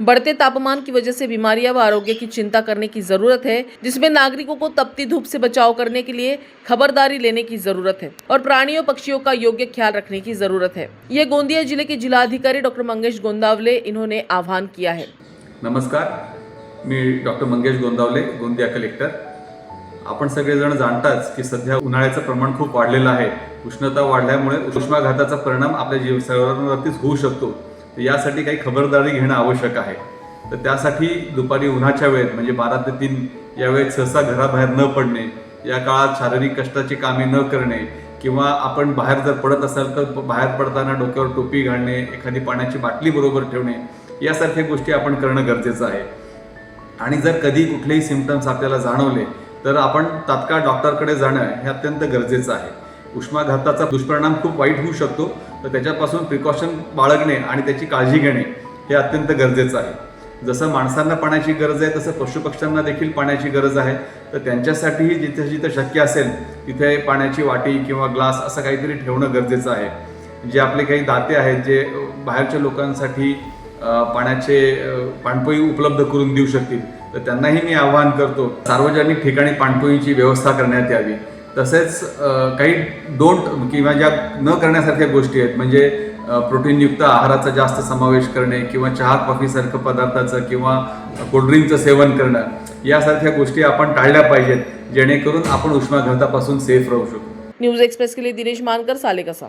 बढ़ते तापमान की वजह से बीमारियां व आरोग्य की चिंता करने की जरूरत है, जिसमें नागरिकों को तपती धूप से बचाव करने के लिए खबरदारी लेने की जरूरत है और प्राणियों पक्षियों का योग्य ख्याल रखने की जरूरत है। ये गोंदिया जिले के जिलाधिकारी डॉक्टर मंगेश गोंदावले इन्होंने आह्वान किया है। नमस्कार, मी डॉक्टर मंगेश गोंदावले, गोंदिया कलेक्टर। आपण सगळेजण जाणताच की सध्या उन्हाळ्याचं प्रमाण खूप वाढलेलं आहे। उष्णता वाढल्यामुळे उष्माघाताचा परिणाम आपल्या जीवनशैलीवरतीच होऊ शकतो। यासाठी काही खबरदारी घेणं आवश्यक आहे। तर त्यासाठी दुपारी उन्हाच्या वेळेत म्हणजे 12 ते 3 या वेळेत सहसा घराबाहेर न पडणे, या काळात शारीरिक कष्टाची कामे न करणे किंवा आपण बाहेर जर पडत असाल तर बाहेर पडताना डोक्यावर टोपी घालणे, एखादी पाण्याची बाटली बरोबर ठेवणे, यासारख्या गोष्टी आपण करणं गरजेचं आहे। आणि जर कधी कुठलेही सिम्पटम्स आपल्याला जाणवले तर आपण तात्काळ डॉक्टरकडे जाणं हे अत्यंत गरजेचं आहे। उष्माघाताचा दुष्परिणाम खूप वाईट होऊ शकतो, तर त्याच्यापासून प्रिकॉशन बाळगणे आणि त्याची काळजी घेणे हे अत्यंत गरजेचं आहे। जसं माणसांना पाण्याची गरज आहे तसं पशुपक्ष्यांना देखील पाण्याची गरज आहे। तर त्यांच्यासाठीही जिथे जिथे शक्य असेल तिथे पाण्याची वाटी किंवा ग्लास असं काहीतरी ठेवणं गरजेचं आहे। जे आपले काही दाते आहेत जे बाहेरच्या लोकांसाठी पाण्याचे पाणपोई उपलब्ध करून देऊ शकतील, तर त्यांनाही मी आवाहन करतो सार्वजनिक ठिकाणी पाणपोईची व्यवस्था करण्यात यावी। तसेच काही डोंट किंवा ज्या न करण्यासारख्या गोष्टी आहेत म्हणजे प्रोटीनयुक्त आहाराचा जास्त समावेश करणे किंवा चहा कॉफीसारखं पदार्थाचं किंवा कोल्ड्रिंकचं सेवन करणं, यासारख्या गोष्टी आपण टाळल्या पाहिजेत, जेणेकरून आपण उष्माघातापासून सेफ राहू शकू। न्यूज एक्सप्रेस के लिए दिनेश मानकर, सालेकसा।